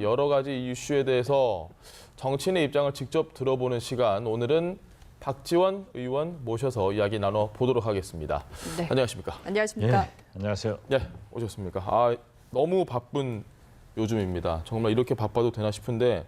여러 가지 이슈에 대해서 정치인의 입장을 직접 들어보는 시간. 오늘은 박지원 의원 모셔서 이야기 나눠보도록 하겠습니다. 네. 안녕하십니까? 안녕하십니까? 예, 안녕하세요. 네, 오셨습니까? 너무 바쁜 요즘입니다. 정말 이렇게 바빠도 되나 싶은데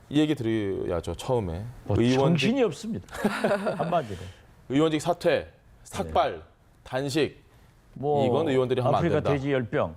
이 얘기 드려야죠. 처음에 정신이 없습니다. 한마디로. 의원직 사퇴, 삭발, 단식 뭐 이건 의원들이 하면 안 아프리카 된다. 돼지 열병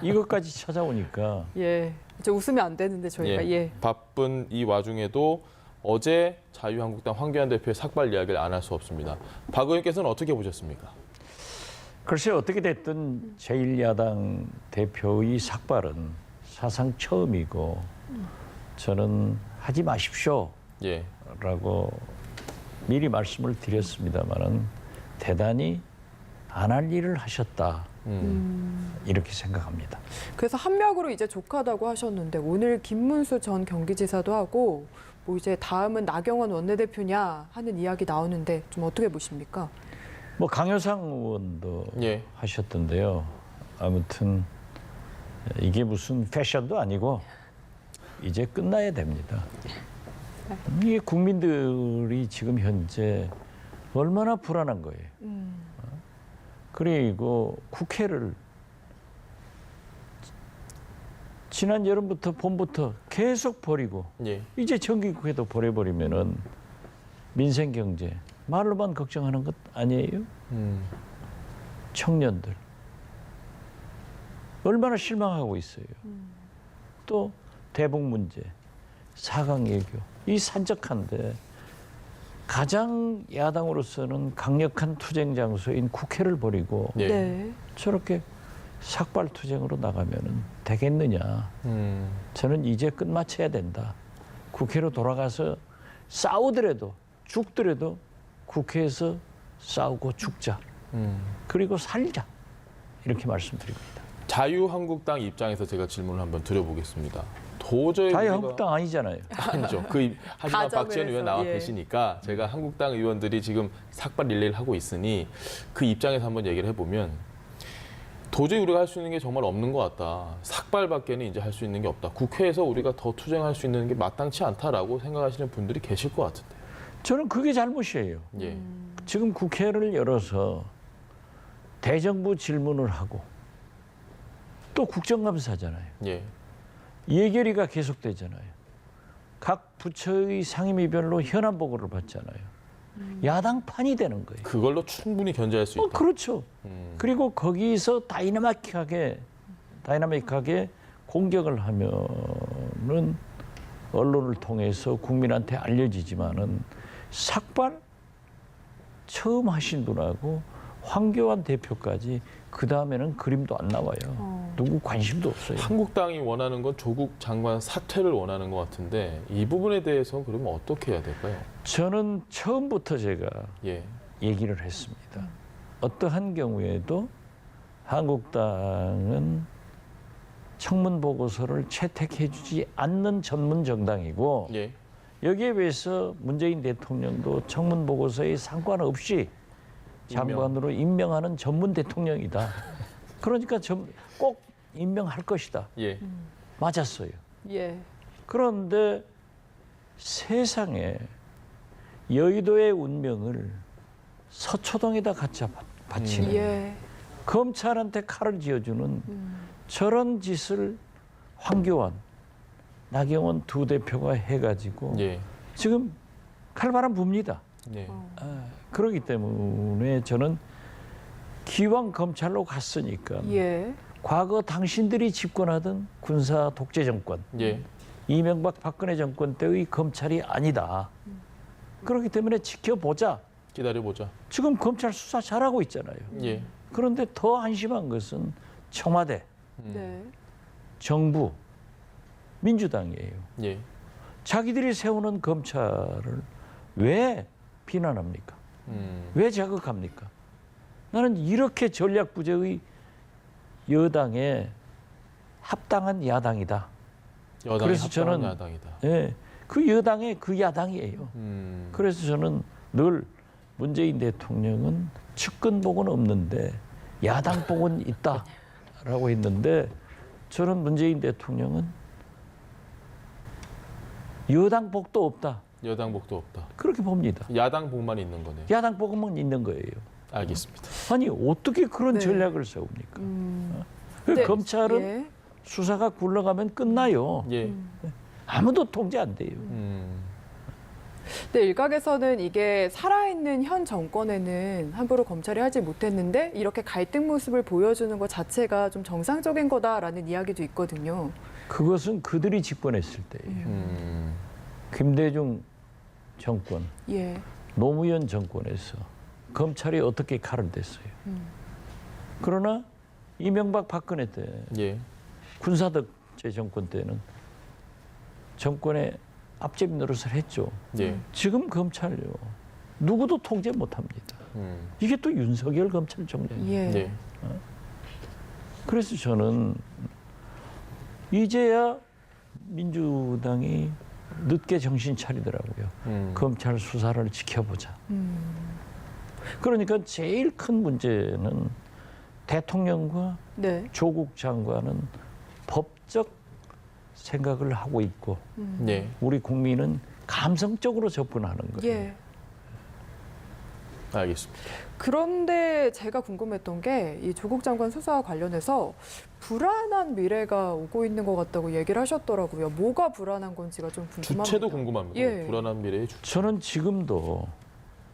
이것까지 찾아오니까 예, 저 웃으면 안 되는데 저희가 바쁜 이 와중에도 어제 자유한국당 황교안 대표의 삭발 이야기를 안 할 수 없습니다. 박 의원께서는 어떻게 보셨습니까? 글쎄 어떻게 됐든 제1야당 대표의 삭발은 사상 처음이고 저는 하지 마십시오 예, 라고 미리 말씀을 드렸습니다마는 대단히 안 할 일을 하셨다 이렇게 생각합니다. 그래서 한력으로 이제 족하다고 하셨는데 오늘 김문수 전 경기지사도 하고 뭐 이제 다음은 나경원 원내대표냐 하는 이야기 나오는데 좀 어떻게 보십니까? 뭐 강효상 의원도 예. 하셨던데요. 아무튼 이게 무슨 패션도 아니고 이제 끝나야 됩니다. 이게 국민들이 지금 현재 얼마나 불안한 거예요. 그리고 국회를 지난 여름부터 봄부터 계속 버리고 예, 이제 정기국회도 버려버리면은 민생 경제 말로만 걱정하는 것 아니에요? 청년들 얼마나 실망하고 있어요. 또 대북 문제, 4강 외교 이 산적한데 가장 야당으로서는 강력한 투쟁 장소인 국회를 버리고 예. 네. 저렇게 삭발 투쟁으로 나가면은 되겠느냐? 저는 이제 끝마쳐야 된다. 국회로 돌아가서 싸우더라도 죽더라도 국회에서 싸우고 죽자. 그리고 살자. 이렇게 말씀드립니다. 자유한국당 입장에서 제가 질문을 한번 드려보겠습니다. 도저히 자유한국당 아니잖아요. 아니죠. 하지만 가점을 박지원 의원 해서, 나와 예. 계시니까 제가 한국당 의원들이 지금 삭발 릴레이를 하고 있으니 그 입장에서 한번 얘기를 해보면 도저히 우리가 할 수 있는 게 정말 없는 것 같다. 삭발밖에는 이제 할 수 있는 게 없다. 국회에서 우리가 더 투쟁할 수 있는 게 마땅치 않다라고 생각하시는 분들이 계실 것 같은데. 저는 그게 잘못이에요. 예, 지금 국회를 열어서 대정부 질문을 하고 또 국정감사잖아요. 예, 예결위가 계속되잖아요. 각 부처의 상임위별로 현안 보고를 받잖아요. 야당판이 되는 거예요. 그걸로 충분히 견제할 수 있다. 그렇죠. 그리고 거기서 다이나믹하게 공격을 하면은 언론을 통해서 국민한테 알려지지만은 삭발 처음 하신 분하고 황교안 대표까지 그 다음에는 그림도 안 나와요. 누구 관심도 없어요. 한국당이 원하는 건 조국 장관 사퇴를 원하는 것 같은데 이 부분에 대해서 그러면 어떻게 해야 될까요? 저는 처음부터 제가 예, 얘기를 했습니다. 어떠한 경우에도 한국당은 청문 보고서를 채택해주지 않는 전문 정당이고 예, 여기에 비해서 문재인 대통령도 청문 보고서에 상관없이 장관으로 임명하는 전문 대통령이다. 그러니까 꼭 임명할 것이다. 예, 맞았어요. 예. 그런데 세상에 여의도의 운명을 서초동에다 갖다 바치는 예. 검찰한테 칼을 쥐어주는 저런 짓을 황교안, 나경원 두 대표가 해가지고 예, 지금 칼바람 붑니다. 예. 그렇기 때문에 저는 기왕 검찰로 갔으니까 예. 과거 당신들이 집권하던 군사 독재 정권, 예. 이명박 박근혜 정권 때의 검찰이 아니다. 그렇기 때문에 지켜보자. 기다려보자. 지금 검찰 수사 잘하고 있잖아요. 예, 그런데 더 한심한 것은 청와대, 네. 정부, 민주당이에요. 예, 자기들이 세우는 검찰을 왜 비난합니까? 왜 자극합니까? 나는 이렇게 전략 부재의 여당에 합당한 야당이다. 여당이 그래서 합당한 저는- 야당이다. 예, 그 여당의 그 야당이에요. 그래서 저는 늘 문재인 대통령은 측근복은 없는데 야당복은 있다라고 했는데 저는 문재인 대통령은 여당 복도 없다. 여당 복도 없다. 그렇게 봅니다. 야당 복만 있는 거네요. 야당 복만 있는 거예요. 알겠습니다. 아니 어떻게 그런 네. 전략을 세웁니까? 네. 검찰은 예. 수사가 굴러가면 끝나요. 예. 아무도 통제 안 돼요. 네, 일각에서는 이게 살아있는 현 정권에는 함부로 검찰이 하지 못했는데 이렇게 갈등 모습을 보여주는 것 자체가 좀 정상적인 거다라는 이야기도 있거든요. 그것은 그들이 집권했을 때예요. 김대중 정권, 예. 노무현 정권에서 검찰이 어떻게 칼을 댔어요. 그러나 이명박 박근혜 때 예. 군사독재 정권 때는 정권의 앞제비 노릇을 했죠. 예. 지금 검찰요. 누구도 통제 못합니다. 이게 또 윤석열 검찰총장이에요. 예. 예. 그래서 저는 이제야 민주당이 늦게 정신 차리더라고요. 검찰 수사를 지켜보자. 그러니까 제일 큰 문제는 대통령과 네. 조국 장관은 법적 생각을 하고 있고 예. 우리 국민은 감성적으로 접근하는 거예요. 예. 알겠습니다. 그런데 제가 궁금했던 게 이 조국 장관 수사와 관련해서 불안한 미래가 오고 있는 것 같다고 얘기를 하셨더라고요. 뭐가 불안한 건지가 좀 궁금합니다. 주체도 궁금합니다. 예. 불안한 미래의 주체. 저는 지금도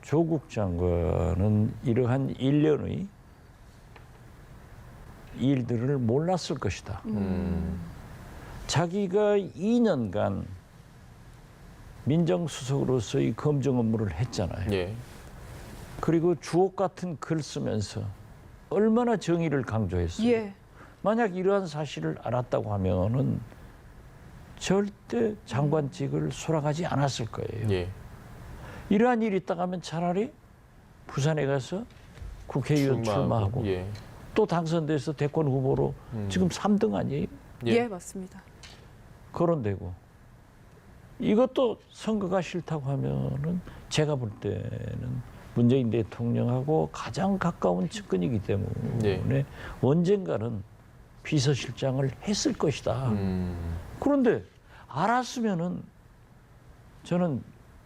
조국 장관은 이러한 일련의 일들을 몰랐을 것이다. 자기가 2년간 민정수석으로서의 검증 업무를 했잖아요. 예. 그리고 주옥 같은 글 쓰면서 얼마나 정의를 강조했어요. 예. 만약 이러한 사실을 알았다고 하면은 절대 장관직을 수락하지 않았을 거예요. 예. 이러한 일이 있다고 하면 차라리 부산에 가서 국회의원 출마하고 예. 또 당선돼서 대권 후보로 지금 3등 아니에요? 예, 맞습니다. 거론되고 이것도 선거가 싫다고 하면은 제가 볼 때는 문재인 대통령하고 가장 가까운 측근이기 때문에 언젠가는 비서실장을 했을 것이다. 그런데 알았으면은 저는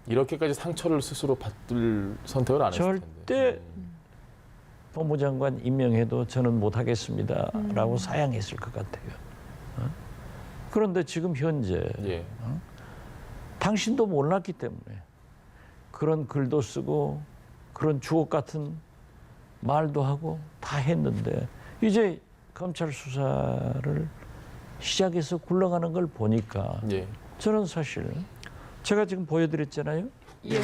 이렇게까지 상처를 스스로 받을 선택을 안 했을 텐데. 절대 법무장관 임명해도 저는 못하겠습니다라고 사양했을 것 같아요. 그런데 지금 현재 예. 당신도 몰랐기 때문에 그런 글도 쓰고 그런 주옥 같은 말도 하고 다 했는데 이제 검찰 수사를 시작해서 굴러가는 걸 보니까 예. 저는 사실 제가 지금 보여드렸잖아요. 예.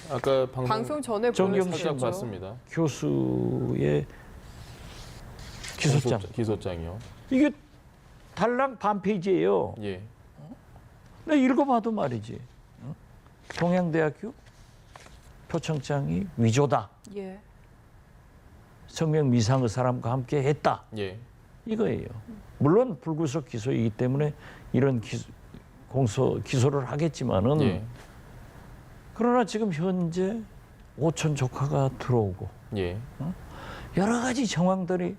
아까 방송 전에 정경심 살짝 보여주셨죠. 봤습니다. 교수의 기소장. 기소장이요. 이게 달랑 반 페이지예요. 예. 나 읽어봐도 말이지. 동양대학교 표창장이 위조다. 예. 성명 미상의 사람과 함께 했다. 예. 이거예요. 물론 불구속 기소이기 때문에 이런 기소를 하겠지만은 예. 그러나 지금 현재 오촌 조카가 들어오고 예. 여러 가지 정황들이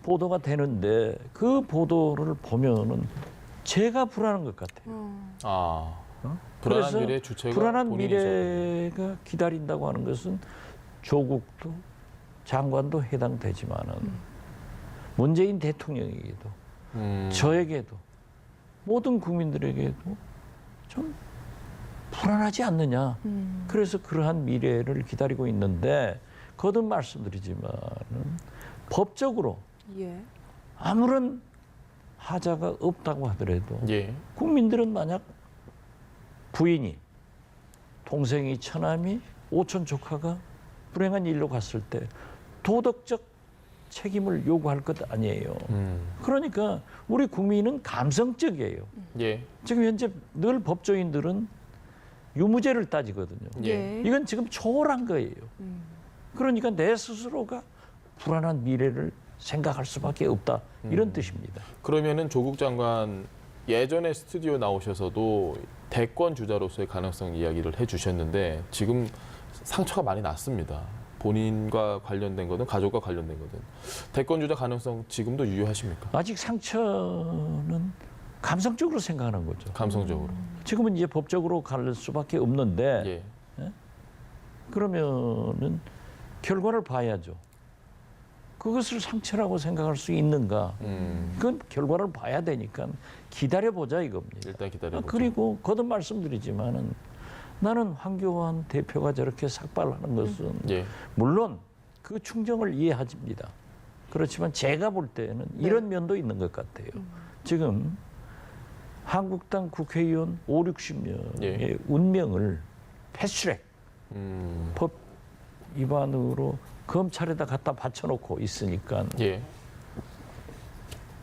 보도가 되는데 그 보도를 보면은 제가 불안한 것 같아요. 아. 그래서 불안한 미래 주체가 불안한 본인이죠. 미래가 기다린다고 하는 것은 조국도 장관도 해당되지만은 문재인 대통령에게도 저에게도 모든 국민들에게도 좀 불안하지 않느냐. 그래서 그러한 미래를 기다리고 있는데 거듭 말씀드리지만은 법적으로 예. 아무런 하자가 없다고 하더라도 예. 국민들은 만약 부인이 동생이 처남이 오촌 조카가 불행한 일로 갔을 때 도덕적 책임을 요구할 것 아니에요. 그러니까 우리 국민은 감성적이에요. 예. 지금 현재 늘 법조인들은 유무죄를 따지거든요. 예. 이건 지금 초월한 거예요. 그러니까 내 스스로가 불안한 미래를 생각할 수밖에 없다. 이런 뜻입니다. 그러면은 조국 장관 예전에 스튜디오 나오셔서도 대권 주자로서의 가능성 이야기를 해주셨는데 지금 상처가 많이 났습니다. 본인과 관련된 거든 가족과 관련된 거든 대권 주자 가능성 지금도 유효하십니까? 아직 상처는 감성적으로 생각하는 거죠. 감성적으로. 지금은 이제 법적으로 갈 수밖에 없는데 예. 그러면은 결과를 봐야죠. 그것을 상처라고 생각할 수 있는가? 그건 결과를 봐야 되니까 기다려보자 이겁니다. 일단 기다려보자. 그리고 거듭 말씀드리지만은 나는 황교안 대표가 저렇게 삭발하는 것은 예. 물론 그 충정을 이해합니다. 그렇지만 제가 볼 때는 이런 면도 있는 것 같아요. 지금 한국당 국회의원 5, 60명의 예. 운명을 패스트트랙 법 위반으로 검찰에다 갖다 바쳐놓고 있으니까 예.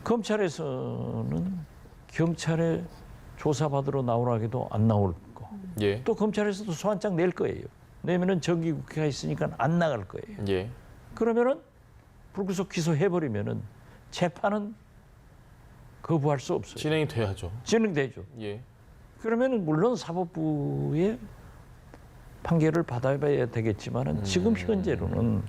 검찰에서는 경찰에 조사받으러 나오라 해도 안 나올 거. 예. 또 검찰에서도 소환장 낼 거예요. 내면은 정기국회가 있으니까 안 나갈 거예요. 예. 그러면은 불구속 기소해버리면은 재판은 거부할 수 없어요. 진행이 돼야죠. 진행되죠. 예. 그러면은 물론 사법부의 판결을 받아봐야 되겠지만은 지금 현재로는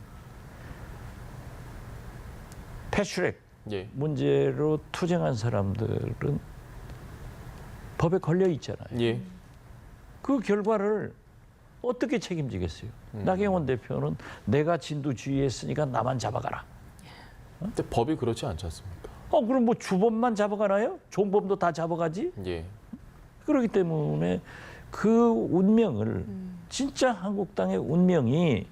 패스트트랙 예. 문제로 투쟁한 사람들은 법에 걸려 있잖아요. 예. 그 결과를 어떻게 책임지겠어요? 나경원 대표는 내가 진두지휘했으니까 나만 잡아가라. 근데 법이 그렇지 않지 않습니까? 그럼 뭐 주범만 잡아가나요? 종범도 다 잡아가지? 예. 그렇기 때문에 그 운명을 진짜 한국당의 운명이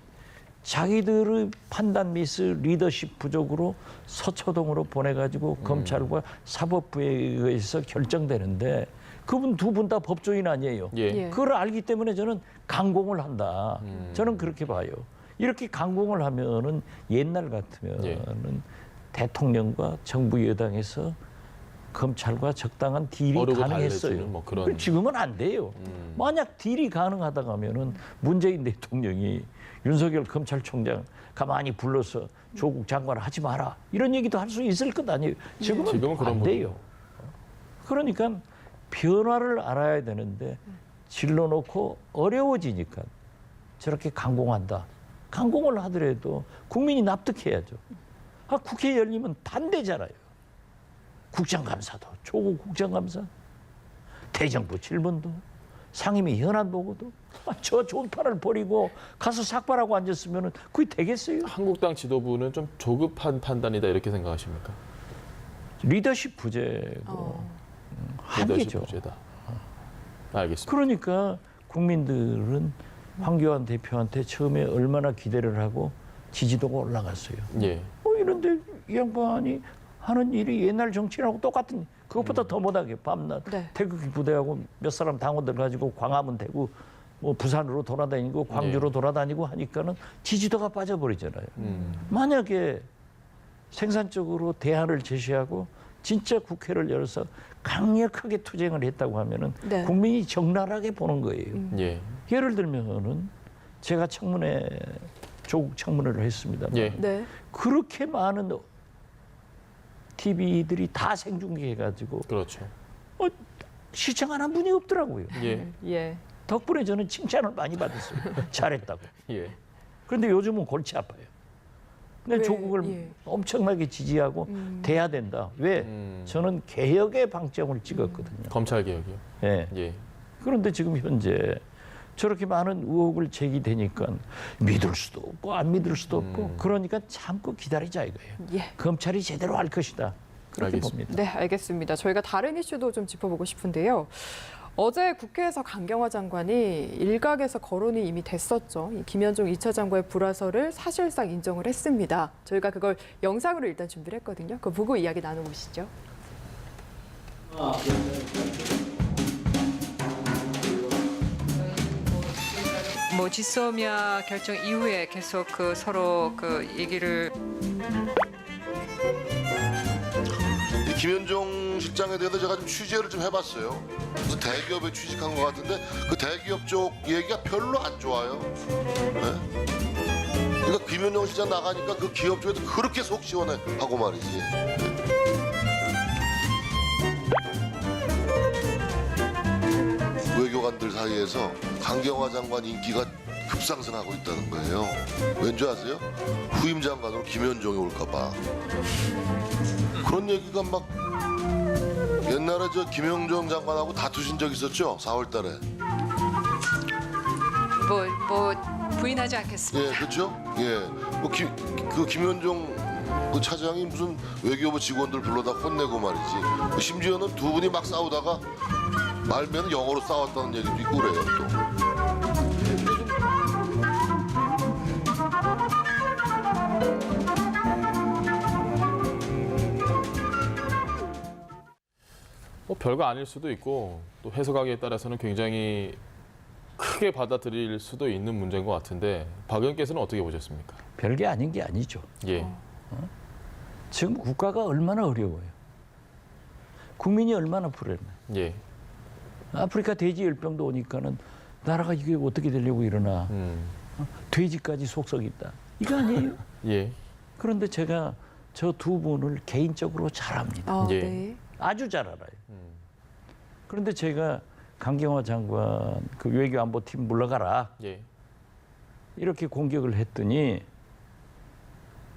자기들의 판단 미스 리더십 부족으로 서초동으로 보내가지고 검찰과 사법부에 의해서 결정되는데 그분 두 분 다 법조인 아니에요. 예. 예. 그걸 알기 때문에 저는 강공을 한다. 저는 그렇게 봐요. 이렇게 강공을 하면은 옛날 같으면은 대통령과 정부 여당에서 검찰과 적당한 딜이 어르고 가능했어요. 달래주는 뭐 그런- 지금은 안 돼요. 만약 딜이 가능하다 가면은 문재인 대통령이 윤석열 검찰총장 가만히 불러서 조국 장관 하지 마라 이런 얘기도 할 수 있을 것 아니에요. 지금은 지금은 그런 안 돼요. 그러니까 변화를 알아야 되는데 질러놓고 어려워지니까 저렇게 강공한다. 강공을 하더라도 국민이 납득해야죠. 국회 열리면 반대잖아요. 국정감사도, 조국 국정감사, 대정부 질문도, 상임위 현안 보고도 저 좋은 판을 버리고 가서 삭발하고 앉았으면 그게 되겠어요? 한국당 지도부는 좀 조급한 판단이다 이렇게 생각하십니까? 리더십 부재고 한계죠. 리더십 부재다. 알겠습니다. 그러니까 국민들은 황교안 대표한테 처음에 얼마나 기대를 하고 지지도가 올라갔어요. 예. 이런데 이 양반이 하는 일이 옛날 정치인하고 똑같은 그것보다 더 못하게 밤낮 네. 태극기 부대하고 몇 사람 당원들 가지고 광화문 대구 뭐 부산으로 돌아다니고 광주로 돌아다니고 하니까는 지지도가 빠져버리잖아요. 만약에 생산적으로 대안을 제시하고 진짜 국회를 열어서 강력하게 투쟁을 했다고 하면은 네. 국민이 적나라하게 보는 거예요. 예. 예를 들면은 제가 청문회 조국 청문회를 했습니다만 예. 네. 그렇게 많은 TV들이 다 생중계해가지고 그렇죠. 시청 안 한 분이 없더라고요. 예. 예. 덕분에 저는 칭찬을 많이 받았어요. 잘했다고. 예. 그런데 요즘은 골치 아파요. 근데 왜? 조국을 예. 엄청나게 지지하고 돼야 된다. 왜? 저는 개혁의 방점을 찍었거든요. 검찰 개혁이요. 예. 예. 그런데 지금 현재 저렇게 많은 의혹을 제기되니까 믿을 수도 없고 안 믿을 수도 없고 그러니까 참고 기다리자 이거예요. 예. 검찰이 제대로 할 것이다. 그렇게 알겠습니다. 봅니다. 네, 알겠습니다. 저희가 다른 이슈도 좀 짚어보고 싶은데요. 어제 국회에서 강경화 장관이 일각에서 거론이 이미 됐었죠. 이 김현종 2차 장관의 불화설을 사실상 인정을 했습니다. 저희가 그걸 영상으로 일단 준비를 했거든요. 그거 보고 이야기 나눠보시죠. 뭐 지소미아 결정 이후에 계속 그 서로 그 얘기를 이 김현종 실장에 대해서 제가 좀 취재를 좀 해봤어요. 그래서 대기업에 취직한 것 같은데 그 대기업 쪽 얘기가 별로 안 좋아요. 네? 그러니까 김현종 실장 나가니까 그 기업 쪽에도 그렇게 속 시원해 하고 말이지. 외교관들 사이에서 강경화 장관 인기가 급상승하고 있다는 거예요. 왠지 아세요? 후임 장관으로 김현종이 올까 봐. 그런 얘기가 막 옛날에 저 김영종 장관하고 다투신 적 있었죠? 4월달에. 뭐 부인하지 않겠습니다. 예, 그렇죠? 예, 뭐 그 김현종 그 차장이 무슨 외교부 직원들 불러다 혼내고 말이지. 심지어는 두 분이 막 싸우다가 말면 영어로 싸웠다는 얘기도 있고 그래요 또. 뭐 별거 아닐 수도 있고 또 해석하기에 따라서는 굉장히 크게 받아들일 수도 있는 문제인 것 같은데 박 의원께서는 어떻게 보셨습니까? 별게 아닌 게 아니죠. 예, 지금 국가가 얼마나 어려워요. 국민이 얼마나 불안해. 예, 아프리카 돼지 열병도 오니까는 나라가 이게 어떻게 되려고 이러나 돼지까지 속썩 있다. 이거 아니에요? 예, 그런데 제가 저 두 분을 개인적으로 잘 압니다. 아, 예. 네. 아주 잘 알아요. 그런데 제가 강경화 장관 그 외교안보팀 물러가라 예, 이렇게 공격을 했더니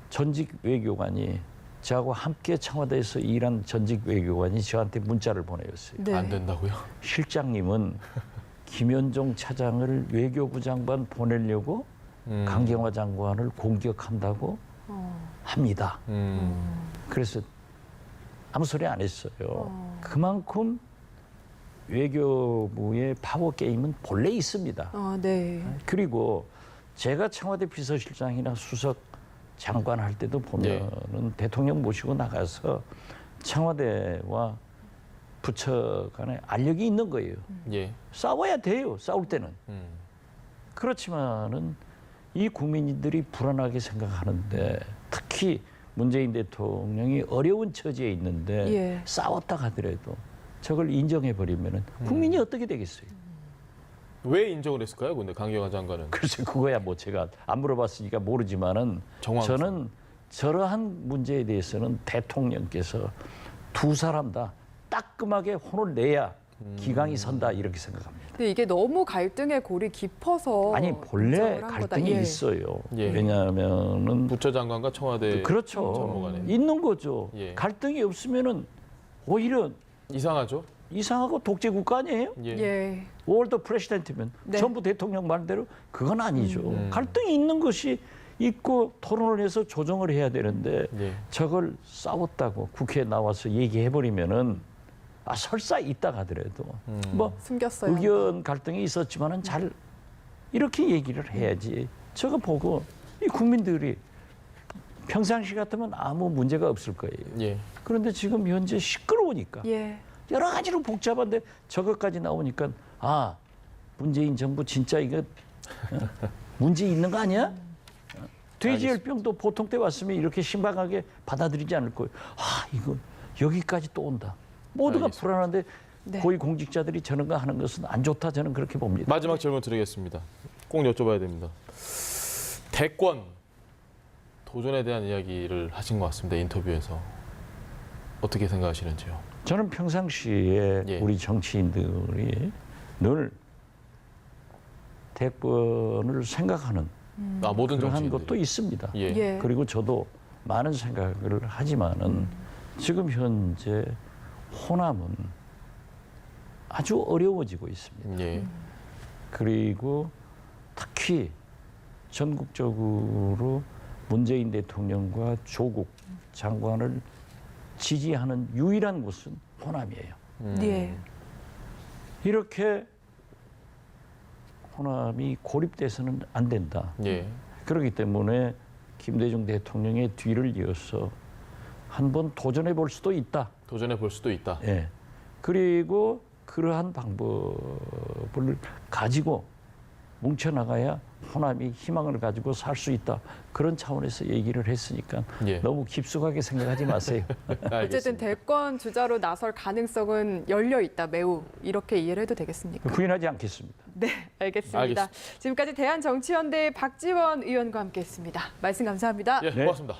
전직 외교관이 저하고 함께 청와대에서 일한 전직 외교관이 저한테 문자를 보내었어요. 네. 안 된다고요? 실장님은 김현종 차장을 외교부 장관 보내려고 강경화 장관을 공격한다고 합니다. 그래서 아무 소리 안 했어요. 그만큼 외교부의 파워 게임은 본래 있습니다. 아, 네. 그리고 제가 청와대 비서실장이나 수석 장관 할 때도 보면은 대통령 모시고 나가서 청와대와 부처 간에 알력이 있는 거예요. 예, 싸워야 돼요. 싸울 때는. 그렇지만은 이 국민들이 불안하게 생각하는데 특히 문재인 대통령이 어려운 처지에 있는데 예. 싸웠다 하더라도 저걸 인정해 버리면은 국민이 어떻게 되겠어요? 왜 인정을 했을까요? 근데 강경화 장관은 글쎄 그거야 뭐 제가 안 물어봤으니까 모르지만은 정황상. 저는 저러한 문제에 대해서는 대통령께서 두 사람 다 따끔하게 혼을 내야 기강이 선다 이렇게 생각합니다. 근데 이게 너무 갈등의 골이 깊어서 아니 본래 인정을 한 거다. 갈등이 예. 있어요. 예. 왜냐하면은 부처 장관과 청와대 그렇죠. 전무간에 있는 거죠. 예. 갈등이 없으면은 오히려 이상하죠? 이상하고 독재 국가 아니에요? 예, 예. 월드 프레시던트면 네. 전부 대통령 말대로 그건 아니죠. 갈등이 있는 것이 있고 토론을 해서 조정을 해야 되는데 예. 저걸 싸웠다고 국회에 나와서 얘기해 버리면은 아 설사 있다 하더라도 뭐 숨겼어요. 의견 갈등이 있었지만은 잘 이렇게 얘기를 해야지. 저거 보고 이 국민들이 평상시 같으면 아무 문제가 없을 거예요. 예, 그런데 지금 현재 시끄러우니까 예. 여러 가지로 복잡한데 저것까지 나오니까 아 문재인 정부 진짜 이거 문제 있는 거 아니야? 돼지열병도 보통 때 왔으면 이렇게 심각하게 받아들이지 않을 거예요. 아 이거 여기까지 또 온다. 모두가 알겠습니다. 불안한데 네. 고위 공직자들이 저런 거 하는 것은 안 좋다 저는 그렇게 봅니다. 마지막 질문 드리겠습니다. 꼭 여쭤봐야 됩니다. 대권 도전에 대한 이야기를 하신 것 같습니다. 인터뷰에서 어떻게 생각하시는지요? 저는 평상시에 예. 우리 정치인들이 늘 대권을 생각하는 아, 모든 그러한 정치인들이. 것도 있습니다. 예. 예. 그리고 저도 많은 생각을 하지만은 지금 현재 호남은 아주 어려워지고 있습니다. 예. 그리고 특히 전국적으로 문재인 대통령과 조국 장관을 지지하는 유일한 곳은 호남이에요. 예. 이렇게 호남이 고립돼서는 안 된다. 예. 그렇기 때문에 김대중 대통령의 뒤를 이어서 한번 도전해 볼 수도 있다. 도전해 볼 수도 있다. 예. 그리고 그러한 방법을 가지고 뭉쳐나가야 호남이 희망을 가지고 살 수 있다. 그런 차원에서 얘기를 했으니까 예. 너무 깊숙하게 생각하지 마세요. 어쨌든 알겠습니다. 대권 주자로 나설 가능성은 열려 있다. 매우 이렇게 이해를 해도 되겠습니까? 부인하지 않겠습니다. 네, 알겠습니다. 알겠습니다. 지금까지 대한정치연대 박지원 의원과 함께했습니다. 말씀 감사합니다. 예, 네. 고맙습니다.